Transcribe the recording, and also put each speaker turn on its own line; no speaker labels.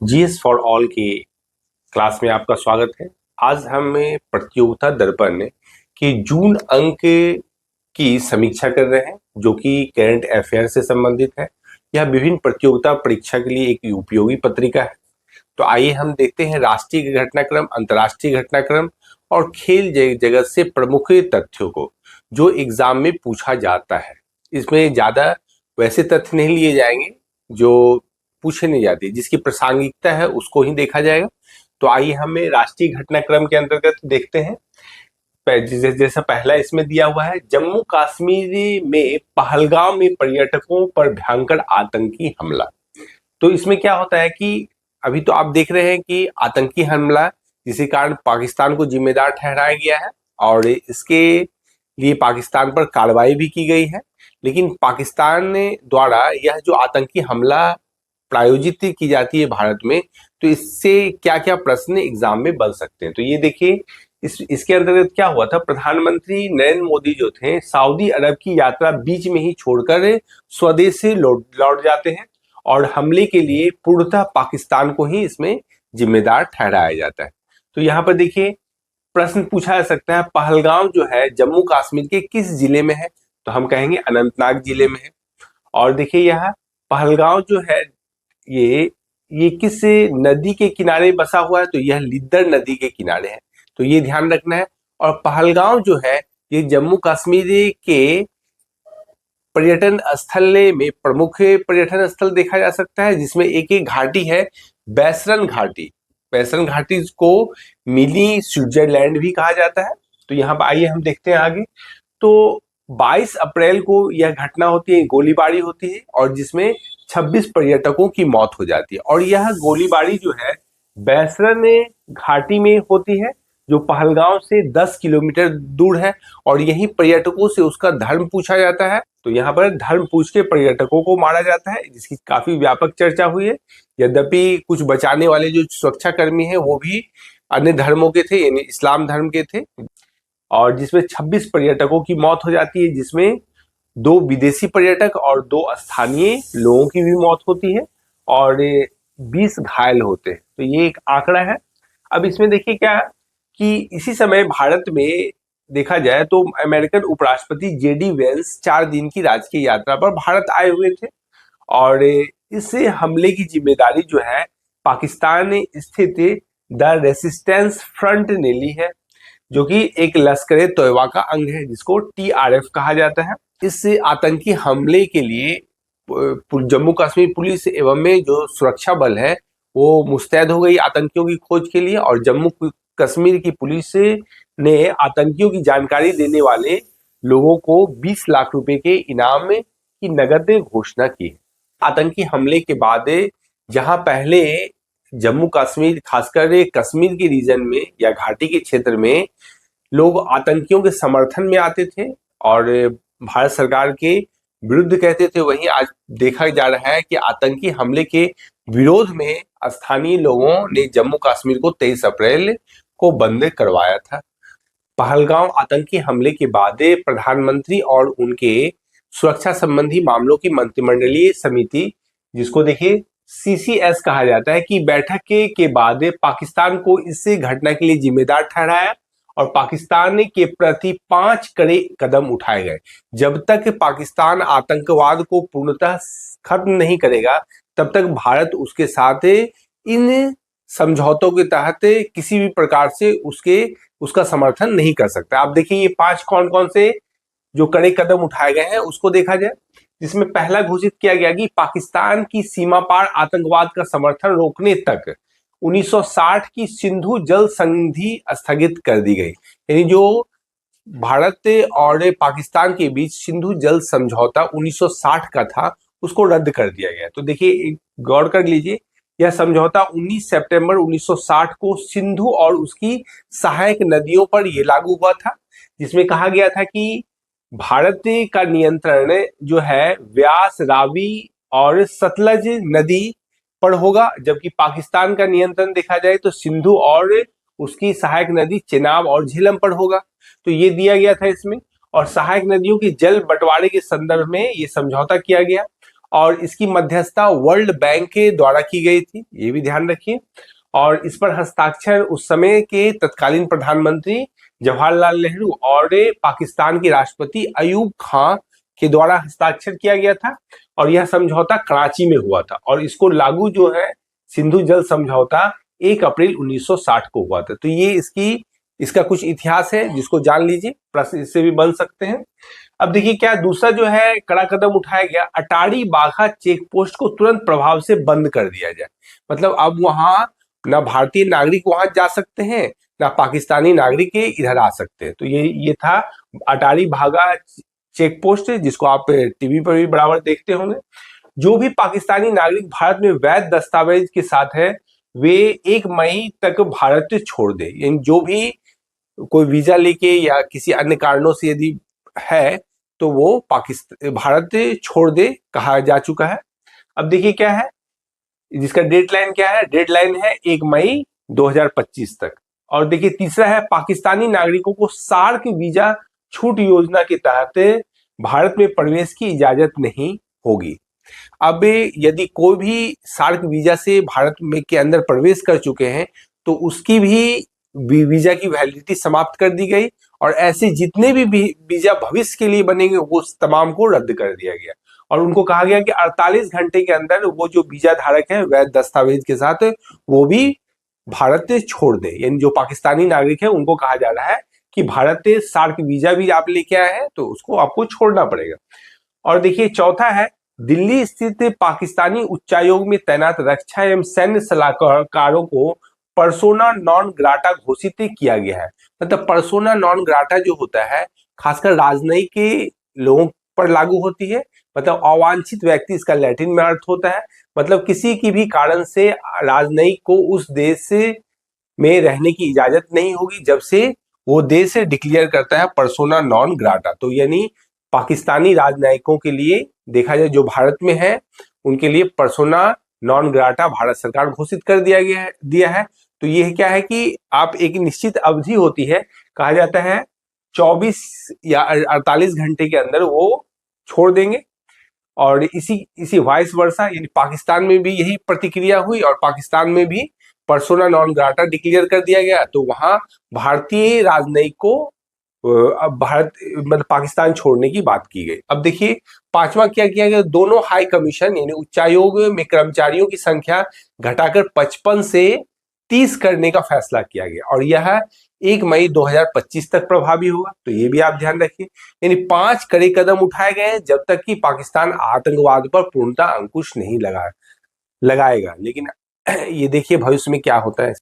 GS for all के class में आपका स्वागत है। आज हमें प्रतियोगिता दर्पण के जून अंक की समीक्षा कर रहे हैं, जो कि करंट अफेयर से संबंधित है। यह विभिन्न प्रतियोगिता परीक्षा के लिए एक उपयोगी पत्रिका है। तो आइए हम देखते हैं राष्ट्रीय घटनाक्रम, अंतर्राष्ट्रीय घटनाक्रम और खेल जगत से प्रमुख तथ्यों को जो एग्जाम में पूछा जाता है। इसमें ज्यादा वैसे तथ्य नहीं लिए जाएंगे जो पूछे नहीं जाते, जिसकी प्रासंगिकता है उसको ही देखा जाएगा। तो आइए हमें राष्ट्रीय घटनाक्रम के अंतर्गत देखते हैं। जैसा पहला इसमें दिया हुआ है, जम्मू कश्मीर में पहलगाम में पर्यटकों पर भयंकर आतंकी हमला। तो इसमें क्या होता है कि अभी तो आप देख रहे हैं कि आतंकी हमला जिसके कारण पाकिस्तान को जिम्मेदार ठहराया गया है और इसके लिए पाकिस्तान पर कार्रवाई भी की गई है। लेकिन पाकिस्तान ने द्वारा यह जो आतंकी हमला प्रायोजित की जाती है भारत में, तो इससे क्या क्या प्रश्न एग्जाम में बन सकते हैं। तो ये देखिए, इसके अंतर्गत क्या हुआ था, प्रधानमंत्री नरेंद्र मोदी जो थे सऊदी अरब की यात्रा बीच में ही छोड़कर स्वदेश से लौट जाते हैं और हमले के लिए पूर्णतः पाकिस्तान को ही इसमें जिम्मेदार ठहराया जाता है। तो यहाँ पर देखिए प्रश्न पूछा जा सकता है, पहलगाम जो है जम्मू कश्मीर के किस जिले में है? तो हम कहेंगे अनंतनाग जिले में है। और देखिए यहाँ पहलगाम जो है ये ये किस नदी के किनारे बसा हुआ है? तो यह लिद्दर नदी के किनारे है। तो ये ध्यान रखना है। और पहलगाम जो है ये जम्मू कश्मीर के पर्यटन स्थल में प्रमुख पर्यटन स्थल देखा जा सकता है, जिसमें एक एक घाटी है, बैसरन घाटी। बैसरन घाटी को मिनी स्विट्जरलैंड भी कहा जाता है। तो यहाँ पर आइए हम देखते हैं आगे। तो 22 अप्रैल को यह घटना होती है, गोलीबारी होती है और जिसमें 26 पर्यटकों की मौत हो जाती है। और यह गोलीबारी जो है बैसरन घाटी में होती है, जो पहलगांव से 10 किलोमीटर दूर है। और यही पर्यटकों से उसका धर्म पूछा जाता है। तो यहाँ पर धर्म पूछ के पर्यटकों को मारा जाता है, जिसकी काफी व्यापक चर्चा हुई है। यद्यपि कुछ बचाने वाले जो सुरक्षा कर्मी हैं वो भी अन्य धर्मों के थे, यानी इस्लाम धर्म के थे। और जिसमें 26 पर्यटकों की मौत हो जाती है, जिसमें 2 विदेशी पर्यटक और 2 स्थानीय लोगों की भी मौत होती है और 20 घायल होते हैं। तो ये एक आंकड़ा है। अब इसमें देखिए क्या कि इसी समय भारत में देखा जाए तो अमेरिकन उपराष्ट्रपति जेडी वेंस 4 दिन की राजकीय यात्रा पर भारत आए हुए थे और इस हमले की जिम्मेदारी जो है पाकिस्तान स्थित द रेसिस्टेंस फ्रंट ने ली है, जो कि एक लश्कर तोयबा का अंग है, जिसको टीआरएफ कहा जाता है। इस आतंकी हमले के लिए जम्मू कश्मीर पुलिस एवं में जो सुरक्षा बल है वो मुस्तैद हो गई आतंकियों की खोज के लिए। और जम्मू कश्मीर की पुलिस ने आतंकियों की जानकारी देने वाले लोगों को 20 लाख रुपए के इनाम की नगद घोषणा की। आतंकी हमले के बाद जहां पहले जम्मू कश्मीर, खासकर कश्मीर के रीजन में या घाटी के क्षेत्र में लोग आतंकियों के समर्थन में आते थे और भारत सरकार के विरुद्ध कहते थे, वहीं आज देखा जा रहा है कि आतंकी हमले के विरोध में स्थानीय लोगों ने जम्मू कश्मीर को 23 अप्रैल को बंद करवाया था। पहलगाम आतंकी हमले के बाद प्रधानमंत्री और उनके सुरक्षा संबंधी मामलों की मंत्रिमंडलीय समिति, जिसको देखिए सीसीएस कहा जाता है, कि बैठक के बाद पाकिस्तान को इस घटना के लिए जिम्मेदार ठहराया और पाकिस्तान के प्रति 5 कड़े कदम उठाए गए। जब तक पाकिस्तान आतंकवाद को पूर्णतः खत्म नहीं करेगा तब तक भारत उसके साथ इन समझौतों के तहत किसी भी प्रकार से उसका समर्थन नहीं कर सकता। आप देखिए ये 5 कौन कौन से जो कड़े कदम उठाए गए हैं उसको देखा जाए, जिसमें पहला घोषित किया गया कि पाकिस्तान की सीमा पार आतंकवाद का समर्थन रोकने तक 1960 की सिंधु जल संधि स्थगित कर दी गई। यानी जो भारत और पाकिस्तान के बीच सिंधु जल समझौता 1960 का था उसको रद्द कर दिया गया। तो देखिए गौर कर लीजिए, यह समझौता 19 सितंबर 1960 को सिंधु और उसकी सहायक नदियों पर यह लागू हुआ था, जिसमें कहा गया था कि भारत का नियंत्रण जो है व्यास, रावी और सतलज नदी पर होगा, जबकि पाकिस्तान का नियंत्रण देखा जाए तो सिंधु और उसकी सहायक नदी चेनाब और झेलम पर होगा। तो ये दिया गया था इसमें। और सहायक नदियों की जल बंटवारे के संदर्भ में ये समझौता किया गया। और इसकी मध्यस्थता वर्ल्ड बैंक के द्वारा की गई थी, ये भी ध्यान रखिए। और इस पर हस्ताक्षर उस समय के तत्कालीन प्रधानमंत्री जवाहरलाल नेहरू और पाकिस्तान के राष्ट्रपति अयूब खां के द्वारा हस्ताक्षर किया गया था। और यह समझौता कराची में हुआ था और इसको लागू जो है सिंधु जल समझौता 1 अप्रैल 1960 को हुआ था। तो ये इसका कुछ इतिहास है जिसको जान लीजिए, प्रश्न इससे भी बन सकते हैं। अब देखिए क्या दूसरा जो है कड़ा कदम उठाया गया, अटारी बाघा चेक पोस्ट को तुरंत प्रभाव से बंद कर दिया जाए। मतलब अब वहां ना भारतीय नागरिक वहां जा सकते हैं, ना पाकिस्तानी नागरिक इधर आ सकते हैं। तो ये था अटारी बाघा चेक पोस्ट, जिसको आप टीवी पर भी बराबर देखते होंगे। जो भी पाकिस्तानी नागरिक भारत में वैध दस्तावेज के साथ है वे 1 मई तक भारत छोड़ दे। यानी जो भी कोई वीजा लेके या किसी अन्य कारणों से यदि है तो वो भारत छोड़ दे, कहा जा चुका है। अब देखिए क्या है, जिसका डेडलाइन क्या है, डेडलाइन है 1 मई 2025 तक। और देखिए तीसरा है, पाकिस्तानी नागरिकों को सार्क वीजा छूट योजना के तहत भारत में प्रवेश की इजाजत नहीं होगी। अब यदि कोई भी सार्क वीजा से भारत में के अंदर प्रवेश कर चुके हैं तो उसकी भी वीजा की वैलिडिटी समाप्त कर दी गई और ऐसे जितने भी वीजा भविष्य के लिए बनेंगे वो तमाम को रद्द कर दिया गया। और उनको कहा गया कि 48 घंटे के अंदर वो जो वीजा धारक है वैध दस्तावेज के साथ वो भी भारत छोड़ दे। यानी जो पाकिस्तानी नागरिक है उनको कहा जा रहा है कि भारत सार्क वीजा भी आप लेके आए हैं तो उसको आपको छोड़ना पड़ेगा। और देखिए चौथा है, दिल्ली स्थित पाकिस्तानी उच्चायोग में तैनात रक्षा एवं सैन्य सलाहकारों को पर्सोना नॉन ग्राटा घोषित किया गया है। मतलब पर्सोना नॉन ग्राटा जो होता है खासकर राजनयिक के लोगों पर लागू होती है। मतलब अवांछित व्यक्ति इसका लैटिन में अर्थ होता है। मतलब किसी की भी कारण से राजनयिक को उस देश में रहने की इजाजत नहीं होगी जब से वो देश डिक्लेयर करता है पर्सोना नॉन ग्राटा। तो यानी पाकिस्तानी राजनयिकों के लिए देखा जाए जो भारत में है उनके लिए पर्सोना नॉन ग्राटा भारत सरकार घोषित कर दिया है। तो ये क्या है कि आप एक निश्चित अवधि होती है, कहा जाता है 24 या 48 घंटे के अंदर वो छोड़ देंगे। और इसी वाइस वर्सा यानी पाकिस्तान में भी यही प्रतिक्रिया हुई और पाकिस्तान में भी पर्सोना नॉन ग्राटा डिक्लेयर कर दिया गया। तो वहां भारतीय राजनयिक को अब भारत मतलब पाकिस्तान छोड़ने की बात की गई। अब देखिए पांचवा क्या किया गया, दोनों हाई कमीशन यानी उच्चायोग में कर्मचारियों की संख्या घटाकर 55 से 30 करने का फैसला किया गया और यह 1 मई 2025 तक प्रभावी होगा। तो ये भी आप ध्यान रखिए। यानी 5 कड़े कदम उठाए गए हैं जब तक कि पाकिस्तान आतंकवाद पर पूर्णतः अंकुश नहीं लगाएगा। लेकिन ये देखिए भविष्य में क्या होता है।